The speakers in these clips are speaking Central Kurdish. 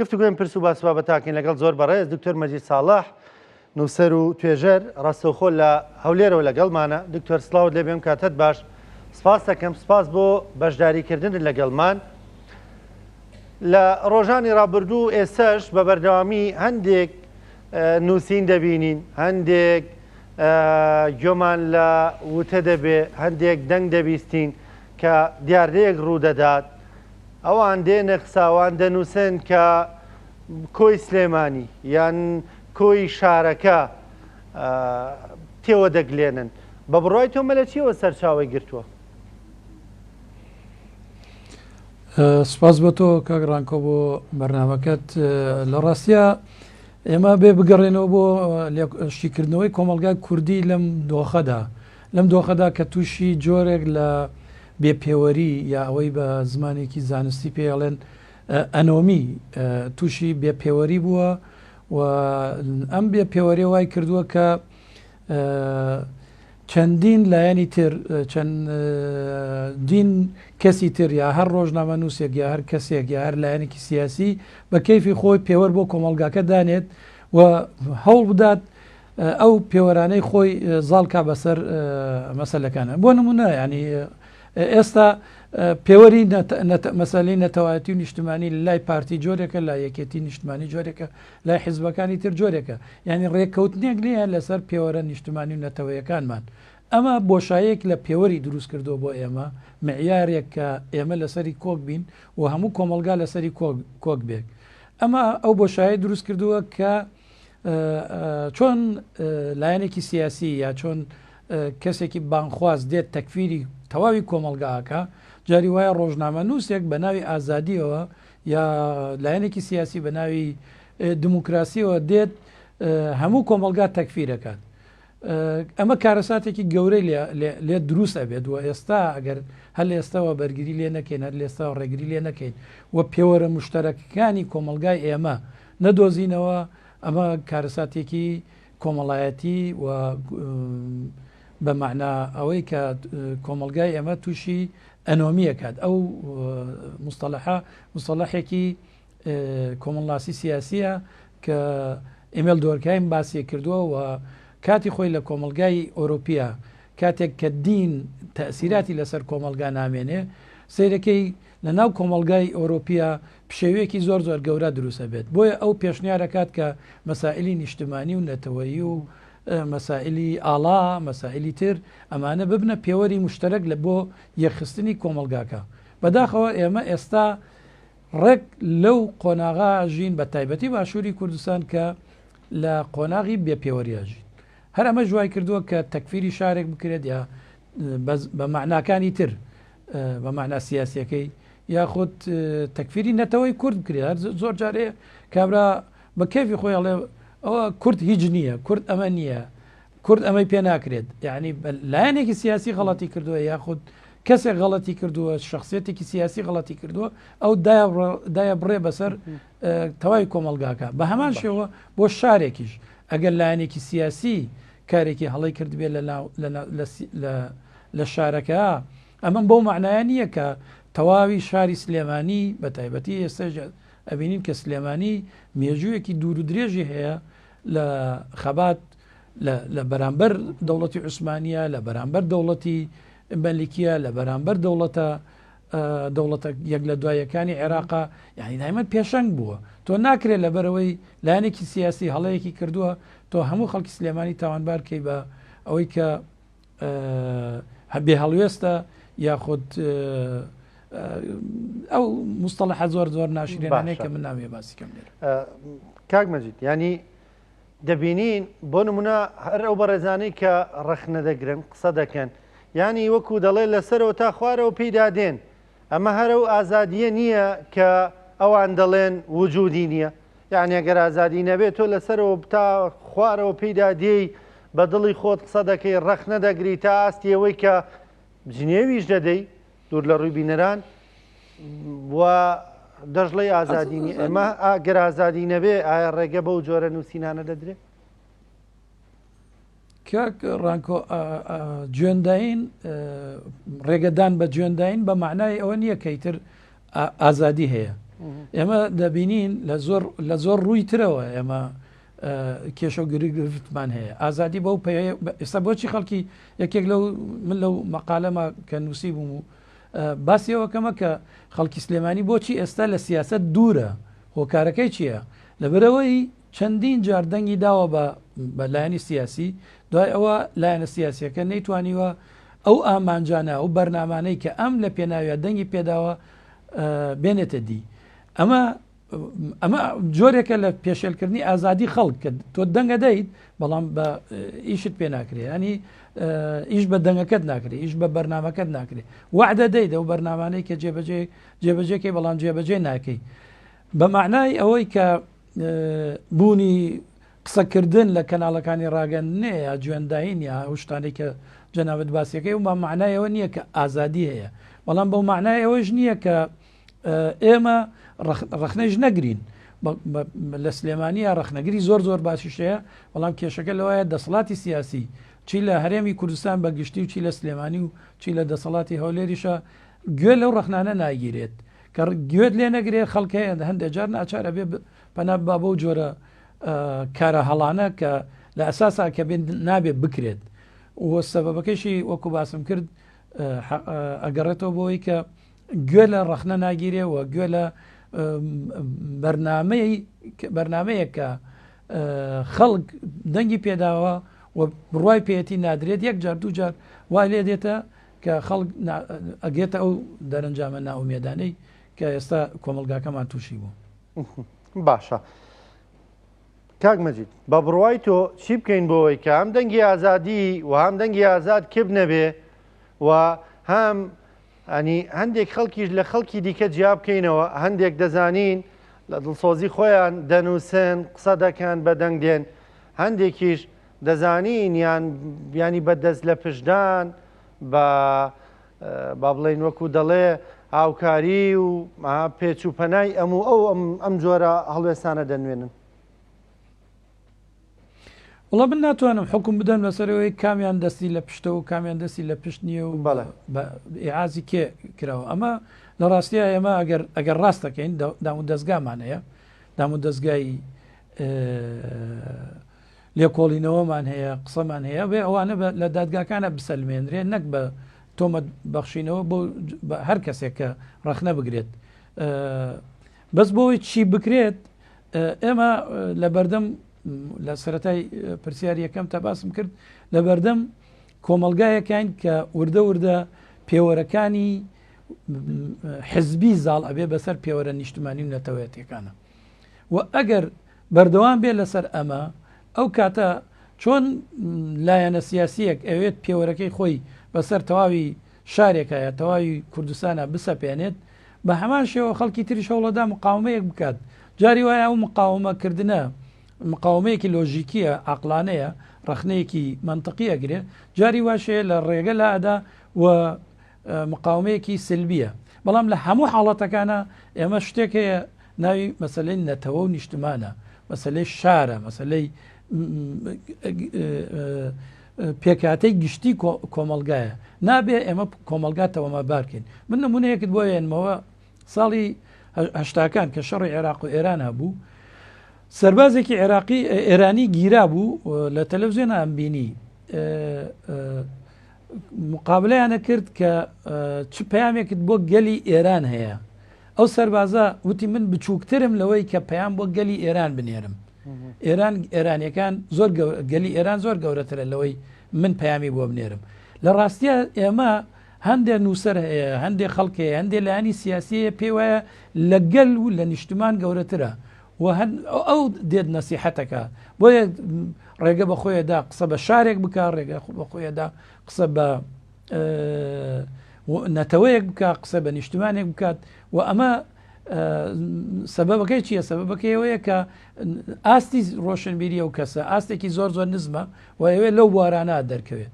گفتوگوێم پرس و باسوا بەتاکەین لەگەڵ زۆر بەڕێز دکتۆر مەجید ساڵح نووسەر و توێژەر ڕاستەوخۆ لە هەولێرەوە لەگەڵمانە. دکتۆر سڵاوت لێ بێم کاتت باش. سپاس دەکەم، سپاس بۆ بەشداریکردن لەگەڵمان لە ڕۆژانی ڕابردوو. ئێستاش بە بەردەوامی هەندێک نووسین دەبینین، هەندێک گوێمان لە وتە دەبێ، هەندێک دەنگ دەبیستین کە دیاردەیەک ڕوودەدات. ئەوان دێنە قساوان دەنووسن کە کۆی سلێمانی یان کۆی شارەکە تێوە دەگلێنن. بە بڕای تۆمە لە چیەوە سەرچاوی گرتووە؟ سپاس بە تۆ کاگڕانکۆ بۆ بەرنامەکەت. لە ڕاستیە ئێمە بێ بگەڕێنەوە بۆ شتیکردنەوەی کۆمەلگای کوردی لەم دۆخەدا کە تووشی جۆرێک لە بێپێوەری یا ئەوەی بە زمانێکی زانستی پێڵێن ئەنۆمی تووشی بێپێوەری بووە و ئەم بێپێوەری وای کردووە کە چەندین لایەنی تر چەندین کەسی تر یا هەر ڕۆژنامە نووسێک یا هەر کەسێک یا هەر لایەنێکی سیاسی بە کەیفی خۆی پێوەەر بۆ کۆمەلگاکە دانێت و هەوڵ بدات ئەو پێوەرانەی خۆی زاڵکا بەسەر مەسەلەکانە. بۆ نمونە ینی ئێستا پێوەری مەسەلەی نەتەوایەتی و نیشتمانی لای پارتی جۆرێکە، لای یەکێتی نیشتمانی جۆرێکە، لای حیزبەکانی تر جۆرێکە. ینی ڕێککەوتنێک نییە لەسەر پێوەرە نیشتمانی و نەتەوەیەکانمان. ئەمە بۆشایەک لە پێوەری دروست کردو بۆ ئێمە، معیارێک کە ئێمە لەسەری کۆک بین و هەموو کۆمەلگا لەسەری کۆک بێک. ئەمە ئەو بۆشایە دروست کردووە کە چۆن لایەنێکی سیاسی یا چۆن کەسێکی بانخواست دێت تەکفیری تەواوی کۆمەلگاکە، جاری وایە ڕۆژنامە نووسێک بە ناوی ئازادیەوە یا لایەنێکی سیاسی بە ناوی دموکراسیەوە دێت هەموو کۆمەلگا تەکفیرەکات. ئەمە کارەساتێکی گەورەی لێ دروست ئەبێت و ئێستا ئەگەر هەل ئێستاوە بەرگری لێ نەکەین، هەر لێستاوە ڕێگری لێ نەکەین و پێوەرە مشتەرەکەکانی کۆمەلگای ئێمە نەدۆزینەوە، ئەمە کارەساتێکی کۆمەڵایەتی و بە معنە ئەوەی کە کۆمەلگای ئێمە تووشی ئەنۆمیەکات. ئەو مستەڵەحێکی کۆمەڵاسی سیاسیە کە ئێمێل دۆرکایم باسی کردووە و کاتی خۆی لە کۆمەلگای ئۆروپیا کاتێک کە دین تەسیراتی لەسەر کۆمەلگا نامێنێ، سیرەکەی لە ناو کۆمەلگای ئۆروپیا پشێوەیەکی زۆر گەورە دروستە بێت. بۆیە ئەو پێشنیارەکات کە مەسائلی نیشتمانی و نەتەوەیی و مەسائلی ئاڵا مەسائلی تر ئەمانە ببنە پێوەری مشتەرەک لە بۆ یەخستنی کۆمەلگاکە. بەداخەوە ئێمە ئێستا ڕێک لەو قۆناغا ژین بە تایبەتی باشووری کوردستان کە لە قۆناغی بێپێوەریاژین. هەر ئەمە ژوای کردووە کە تەکفیری شارێک بکرێت یا بە معناکانی تر بە معنای سیاسیەکەی یاخود تەکفیری نەتەوەی کورد بکرێت. زۆر جارێ کابرا بە کەفی خۆی ئەڵێ ئەوە کورد هیچ نییە، کورد ئەمە نییە، کورد ئەمەی پێ ناکرێت. یعنی لایەنێکی سیاسی غەڵەتی کردووە یاخود کەسێک غەڵەتی کردووە، شخصیەتێکی سیاسی غەڵەتی کردووە، ئەو دایە بڕێ بەسەر تەواوی کۆمەلگاکە. بە هەمان شێوە بۆ شارێکیش ئەگەر لایەنێکی سیاسی کارێکی هەڵی کردبێت لە شارەکە، ئەمە بۆ معنایە نییە کە تەواوی شاری سلێمانی بە تایبەتی ئێستا ئەبینین کە سلێمانی مێژوویەکی دوور و درێژی هەیە لە خەبات لە بەرامبەر دەوڵەتی عوسمانیە، لە بەرامبەر دەوڵەتی مەلیکیە، لە بەرامبەر دەوڵەتە یەک لە دوایەکانی عێراقا. یعنی دایمەن پێشەنگ بووە. تۆ ناکرێت لەبەرەوەی لایەنێکی سیاسی هەڵەیەکی کردووە تۆ هەموو خەڵکی سلێمانی تاوانبارکەی بە ئەوەی کە بێ هەڵوێستە یاخود ئەو مستەڵەحە زۆر ناشرێنانەیە کە من نامێ باسیکەم لێرە. کاک مەجید، ینی دەبینین بۆ نمونە هەر ئەو بەڕێزانەی کە ڕەخنە دەگرن قسە دەکەن، ینی وەکو دەڵێ لەسەرەوە تا خوارەوە پێیدادێن. ئەمە هەرە و ئازادیە نییە کە ئەوان دەڵێن وجودی نییە. یعنی ئەگەر ئازادی نەبێت تۆ لەسەرەوە تا خوارەوە پێیدادێی بە دڵی خۆت قسە دەکەی، ڕەخنە دەگری تا ئاستیەوەی کە جنێویش دەدەی دوور لە ڕووی بینەران و دەژڵی ئازادینی. ئەمە ئەگەر ئازادی نەبێ ئایا ڕێگە بەو جۆرە نووسینانە دەدرێت؟ کاک ڕانکۆ، جوێنداین ڕێگەدان بە جوێنداین بە معنای ئەوە نییە کە ئیتر ئازادی هەیە. ئێمە دەبینین لە زۆر ڕووی ترەوە ئێمە کێشە و گرفتمان هەیە ئازادی بەو ئێستا بۆچی خەڵکی یەکێک من لەو مەقالەمە کە نووسی بووم و باسیەوەکەمە کە خەڵکی سلێمانی بۆچی ئێستا لە سیاست دوورە هۆکارەکەی چییە لەبەرەوەی چەندین جاردەنگی داوە بە لایەنی سیاسی دوای ئەوە لایەنە سیاسیەکە نەیتوانیوە ئەو ئامانجانە ئەو بەرنامانەی کە ئەم لە پێناویە دەنگی پێداوە بێنێتە دی ئەمە جۆرێکە لە پێشێلکردنی ئازادی خەڵک کە تۆ دەنگە دەیت بەڵام بە ئیشت پێ ناکرێت ینی ئیش بە دەنگەکەت ناکرێت ئیش بە بەرنمەکەت ناکرێت وعدە دەیت ئەو بەرنمانەی کە جێبەجێکی بەڵام جێبەجێ ناکەی بە معنای ئەوەی کە بوونی قسەکردن لە کەناڵەکانی ڕاگەندنێ یا جوێنداین یا شتانێک کە جەنابەت باسیەکەی و بە معنایەوە نییە کە ئازادی هەیە بەڵام بەو معنای ئەوەش نییە کە ئێمە ڕخنەش نەگرین لە سلێمانیە ڕخنەگری زۆر باشیشەیە بەڵام کێشەکە لەوەیە دەسەڵاتی سیاسی چی لە هەرێمی کوردستان بەگشتی و چی لە سلێمانی و چی لە دەسەڵاتی هەولێریشە گوێ لەو ڕخنانە ناگیرێت کە گوێت لێ نەگرێت خەڵکەیە هەندێک جار ناچارە بێ پەنا با بەو جۆرە کارە هەڵانە کە لە ئەساسا کە بێن نابێت بکرێت و سەبەبەکەشی وەکو باسم کرد ئەگەڕێتەوە بۆی کە گوێ لە ڕخنە ناگیرێ و گوێ لە بەرنمەیە کە خەڵک دەنگی پێداوە و بڕوای پێەتی نادرێت یەک جار دوو جار وای لێ دێتە کە خەڵک ئەگێتە ئەو دەرەنجامە ناومێدانەی کە ئێستا کۆمەلگاکەمان تووشی بوو. باشە کاک مەجید بە بڕوای تۆ چی بکەین بۆەوەی کە هەم دەنگی ئازادی و هەم دەنگی ئازاد کب نەبێ و هەم ئەنی هەندێک خەڵکیش لە خەڵکی دیکە جیاب بکەینەوە هەندێک دەزانین لە دڵسۆزی خۆیان دەنووسن قسە دەکەن بە دەنگ دێن هەندێکیش دەزانین ینی بەدەست لە پشدان با بڵێن وەکو دەڵێ هاوکاری و پێچ و پەنای ئەم جۆرە هەڵوێستانە دەنوێنن. وڵا من ناتوانم حکم بدەم لەسەرەوەی کامیان دەستی لە پشتە و کامیان دەستی لە پشت نییە و ئعازی کێ کراوە ئەمە لە ڕاستیە ئێمە ئەگەر ڕاست دەکەین دام و دەستگامان هەیە دام و دەستگای لێکۆڵینەوەمان هەیە قسەمان هەیە بێ ئەوانە لە دادگاکانە بسەلمێنرێن نەک بە تۆمەت بەخشینەوە بە هەر کەسێک کە ڕەخنە بگرێت بەس بۆی چی بکرێت ئێمە لە بەردەم لە سەرەتای پرسیاری یەکەم تا باسم کرد لە بەردەم کۆمەلگایەکان کە وردە پێوەرەکانی حزبی زاڵ ئەبێ بەسەر پێوەرە نیشتمانی و نەتەوەیەتەکانە و ئەگەر بەردەوام بێ لەسەر ئەمە ئەو کاتە چۆن لایەنە سیاسیەک ئەوێت پێوەرەکەی خۆی بەسەر تەواوی شارێکە یا تەواوی کوردستانە بسەپێنێت بە هەمان شێوە خەڵکی تری شەوڵەدا مقاومەیەک بکات جاری وایە ئەو مقاومەکردنە مقاومەیەکی لۆژیکیە عقلانەیە ڕخنەیەکی منطقیە گرێ جاری واشەیە لە ڕێگە لادا و مقاومەیەکی سلبیە بەڵام لە هەموو حاڵەتەکانە ئێمە شتێک هەیە ناوی مەسلەی نەتەوە و نیشتمانە مەسلەی شارە مەسلەی پێکاتەی گشتی کۆمەلگایە نابێ ئێمە کۆمەلگاتەوە مەبارکەین من نمونەیەکت بۆ هێنمەوە ساڵی هەشتاکان کە شەڕی عێراق و ئێران هەبوو سەربازێکی عێراقی ئێرانی گیرا بوو لە تەلەڤیزیۆن ئەمبینی مقابلەیانە کرد کە چ پەیامێکت بۆ گەلی ئێران هەیە ئەو سەربازە وتی من بچووکترم لەوەی کە پەیام بۆ گەلی ئێران بنێرم ئێرانیەکان زۆر گەلی ئێران زۆر گەورەترە لەوەی من پەیامی بۆ بنێرم لە ڕاستیە ئێمە هەندێک نووسەر هەیە هەندێک خەڵکەیە هەندێک لایانی سیاسیە پێی وایە لە گەل و لە نیشتمان گەورەترە ئەو دێت نەسیحەتەکە بۆیە ڕێگە بە خۆیدا قسە بە شارێک بکە ڕێگە بە خۆیدا قسە بە نەتەوەیەک بکە قسە بە نیشتمانێک بکات و ئەمە سەبەبەکەی چییە سەبەبەکەیەوەیە کە ئاستی ڕۆشنبیریە و کەسە ئاستێکی زۆر نزمە و ئەوێ لەو بوارانە دەرکەوێت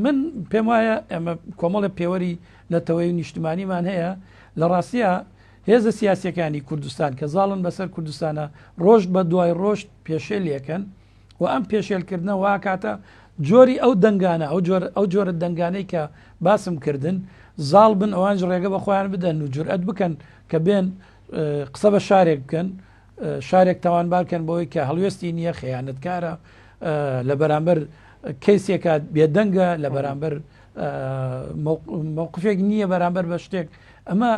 من پێم وایە ئەمە کۆمەڵە پێوەری نەتەوەی و نیشتمانیمان هەیە لە ڕاستیە هێزە سیاسەکانی کوردستان کە زاڵن بەسەر کوردستانە ڕۆژ بە دوای ڕۆژ پێشێلەکەن و ئەم پێشێلکردنە واکاتە جۆری ئەو دەنگانە ئەو جۆرە دەنگانەی کە باسم کردن زاڵ بن ئەوانج ڕێگە بە خۆیان بدەن و جورئەت بکەن کە بێن قسە بە شارێک بکەن شارێک تاوانبارکەن بۆی کە هەڵوێستی نییە خەیانەتکارە لە بەرامبەر کەیسێکە بێدەنگە لە بەرامبەر مووقفێک نییە بەرامبەر بە شتێک ئەمە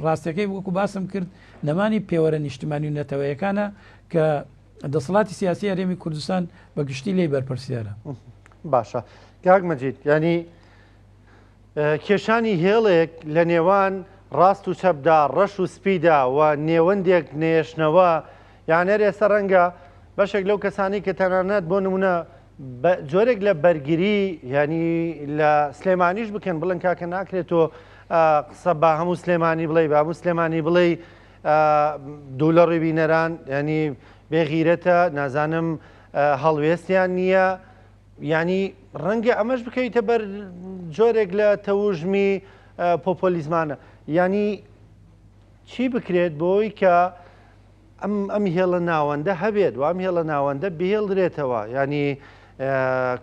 ڕاستەکەی وەکو باسم کرد نەمانی پێوەرە نیشتمانی و نەتەوەیەکانە کە دەسەڵاتی سیاسی هەرێمی کوردستان بە گشتی لی بەرپرسیارە. باشە کاک مەجید ینی کێشانی هێڵێک لە نێوان ڕاست و چەپدا ڕەش و سپیدا و نێوەندێک نێشنەوە یانەر ئێستا ڕەنگە بەشێک لەو کەسانی کە تەنانەت بۆ نمونە جۆرێک لە بەرگری ینی لە سلێمانیش بکەن بڵن کاکە ناکرێتەوە قسە با هەموو سلێمانی بڵێ با هەموو سلێمانی بڵێ دوو لە ڕێبینەران ینی بێغیرەتە نازانم هەڵوێستیان نییە ینی ڕەنگە ئەمەش بکەیتە بەر جۆرێک لە تەوژمی پۆپۆلیزمانە ینی چی بکرێت بۆی کە ئەم هێڵە ناوەندە هەبێت و ئەم هێڵە ناوەندە بهێڵدرێتەوە ینی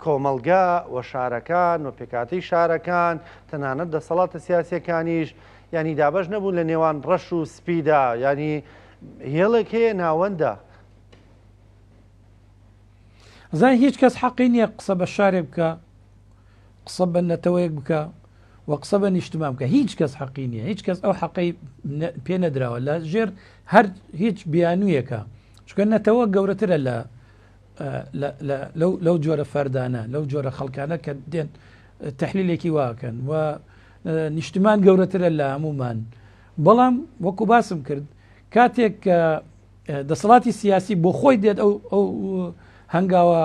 کۆمەلگا و شارەکان و پێکاتی شارەکان تەنانەت دەسەڵاتە سیاسیەکانیش ینی دابەش نەبوون لە نێوان ڕەش و سپیدا ینی هێڵێک هەیە ناوەندە زای هیچ کەس حەقی نییە قسە بە شارێک بکە قسە بە نەتەوەیەک بکە و قسە بە نیشتمان بکە هیچ کەس حەقی نییە هیچ کەس ئەو حەقی پێ نەدراوە لە ژێر هەر هیچ بیانوویەکە چکە نەتەوە گەورەترە لەو جۆرە فەردانە لەو جۆرە خەڵکانە کە دێن تەحلیلێکی واکەن و نیشتمان گەورەترە لە هەمومان بەڵام وەکو باسم کرد کاتێک دەسەڵاتی سیاسی بۆ خۆی دێت ئەو هەنگاوە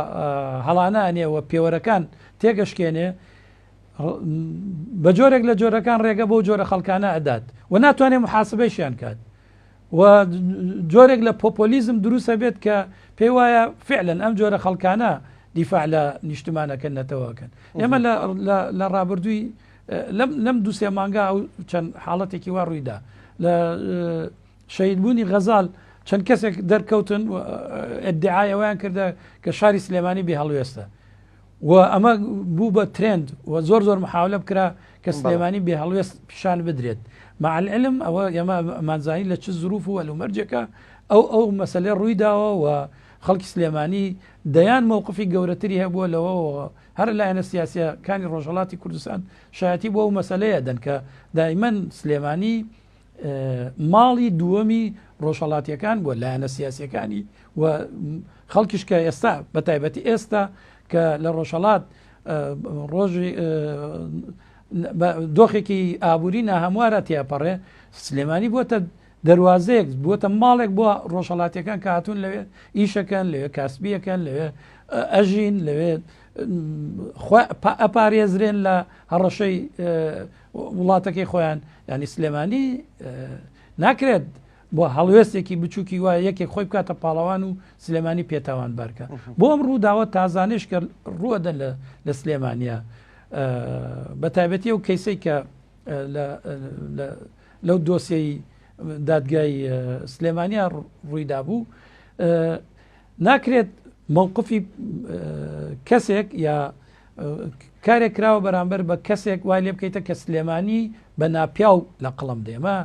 هەڵانانێەوە پێوەرەکان تێگەشکێنێ بە جۆرێک لە جۆرەکان ڕێگە بۆ جۆرە خەڵکانە ئەدات و ناتوانێت محاسبەیشیان کات و جۆرێک لە پۆپۆلیزم دروستە بێت کە پێی وایە فعلەن ئەم جۆرە خەڵکانە دیفاع لە نیشتمانەکەن نەتەوەکەن ئێمە لە ڕابردووی لەم دووسێ مانگا و چەند حاڵەتێکی وا ڕوویدا لە شەیدبوونی غەزاڵ چەند کەسێک دەرکەوتن ئەدعایەوەیان کردە کە شاری سلێمانی بێ هەڵوێستە و ئەمە بوو بە ترند و زۆر محاولە بکرا کە سلێمانی بێ هەڵوێست پیشان بدرێت مع العلم ئەوە ئێمە مانزانی لە چ زروف و ئەلومەرجێکە ئەو مەسەلەی ڕوویداوە و خەڵکی سلێمانی دەیان مووقفی گەورەتری هەبووە لەوە هەر لایەنە سیاسیەکانی ڕۆژهەڵاتی کوردستان شایەتی بۆ ئەو مەسەلەیە دەن کە دائیمەن سلێمانی ماڵی دووەمی ڕۆژهەڵاتیەکان بووە لایەنە سیاسیەکانی و خەڵکیش کە ئێستا بە تایبەتی ئێستا کە لە ڕۆژهەڵات ڕۆژی دۆخێکی ئابووری ناهەموارە تێپەڕێ سلێمانی بووەتە دەواازەیەک بووەتە ماڵێک بووە ڕۆژهەڵاتیەکان کە هاتوون لەوێ ئیشەکەن لەوێ کاسبیەکەن لەوێ ئەژین لەوێ ئەپارێزرێن لە هەڕەشەی وڵاتەکەی خۆیان ینی سلێمانی ناکرێت بۆ هەڵوێستێکی بچووکی وایە یەکێک خۆی بکاتە پاڵەوان و سلێمانی پێتاوان بارکە بۆ ئەم ڕووداوە تازانش کە ڕوەدەن لە سلێمانیا بە تایبەتی و کەیسەی کە لەو دۆسیەی دادگای سلێمانیا ڕوویدا بوو ناکرێت مووقفی کەسێک یا کارێک کراوە بەرامبەر بە کەسێک وای لێ بکەیتە کە سلێمانی بە ناپیاو لە قڵم دێمە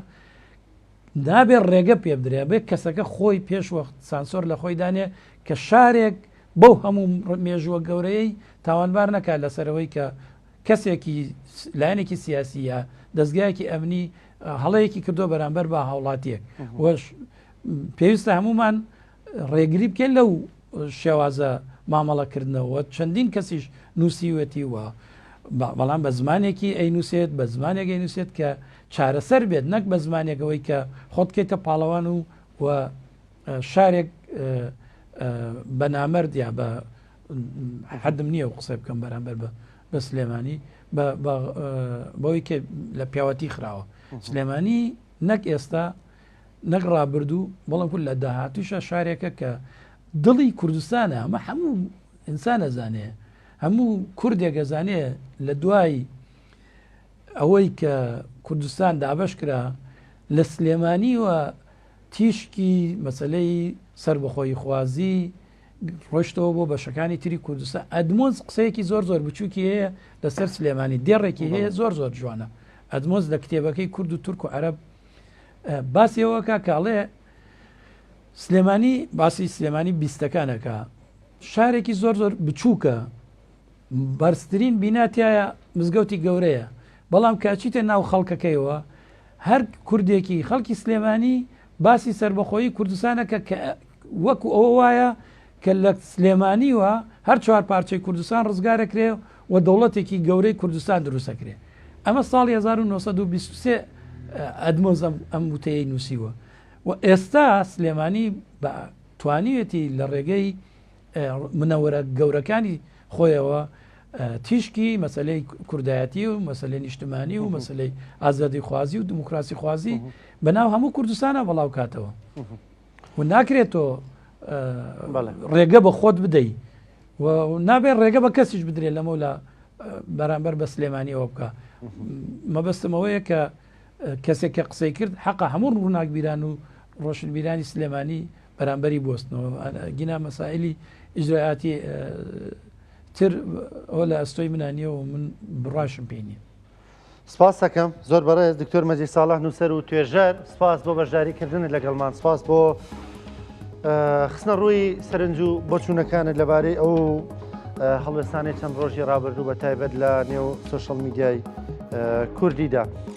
نابێت ڕێگە پێ بدرێ بێت کەسەکە خۆی پێشوەخت سانسۆر لە خۆی دانێ کە شارێک بەو هەموو مێژووە گەورەی تاوانبار نەکات لەسەرەوەی کە کەسێکی لایەنێکی سیاسیە دەستگایەکی ئەمنی هەڵەیەکی کردو بەرامبەر بە هاوڵاتیەک وەش پێویستە هەمومان ڕێگری بکەین لەو شێوازە مامەڵەکردنەوە چەندین کەسیش نووسیوەتی وە بەڵام بە زمانێکی ئەینووسێت بە زمانێک ئەینووسێت کە چارەسەر بێت نەک بە زمانێکەوەی کە خۆتکەیتە پاڵەوان و شارێک بەنامەرد یا بە حەدم نییە و قسە بکەم بەرامبەر بە سلێمانی بەوەی کە لە پیاوەتی خراوە سلێمانی نەک ئێستا نەک ڕابردوو بەڵام کول لە داهاتوشە شارێکە کە دڵی کوردستانە ئەمە هەموو ئینسان ئەزانێ هەموو کوردێک ئەزانێ لە دوای ئەوەی کە کوردستان دابش کرا لە سلێمانی و تیشکی مەسلەی سربەخۆی خوازی ڕۆشتەوە بۆ بەشەکانی تری کوردستان ئەدمۆز قسەیەکی زۆر بچووکی هەیە لەسەر سلێمانی دێڕێکی هەیە زۆر جوانە ئەدمۆز لە کتێبەکەی کورد و تورک و عەرەب باسی ئەوەکە کاڵێ سلێمانی باسی سلێمانی بیستەکانەکە شارێکی زۆر زۆر بچووکە بەرزترین بیناتایە مزگەوتی گەورەیە بەڵام کاچیتە ناو خەڵکەکەیەوە هەر کوردێکی خەڵکی سلێمانی باسی سربەخۆیی کوردستانەکە کە وەکو ئەوە وایە کە لە سلێمانیوە هەر چوار پارچەی کوردستان ڕزگارەکرێ و دەوڵەتێکی گەورەی کوردستان دروستەکرێ ئەمە ساڵی 1923 ئەدمۆز ئەم وتەیە نووسیوە و ئێستا سلێمانی بە توانیوێتی لە ڕێگەی منەوەرە گەورەکانی خۆیەوە تیشکی مەسلەی کوردایەتی و مەسلەی نیشتمانی و مەسلەی ئازادی خوازی و دموکراسی خوازی بەناو هەموو کوردستانە بەڵاو کاتەوە و ناکرێتەوە ڕێگە بە خۆت بدەیت و نابێت ڕێگە بە کەسیش بدرێت لەمە لە بەرامبەر بە سلێمانیەوە بکە مەبەستمەوەیە کە کەسێک کە قسەی کرد حەقا هەموو ڕووناکبیران و ڕۆشنبیرانی سلێمانی بەرامبەری بستنەوە گینا مەسائلی ئیجرایاتی تر ئەوە لە ئەستۆی منانیەوە و من بڕاشم پێینی سپاس دەکەم زۆر بەڕێز دکتۆر مەجید ساڵح نووسەر و توێژەر سپاس بۆ بەشداریکردنت لەگەڵمان سپاس بۆ خستنە ڕووی سەرنج و بۆچوونەکانت لەبارەی ئەو هەڵوێستانی چەند ڕۆژی ڕابردوو بە تایبەت لە نێو سۆشەڵ میدیای کوردیدا.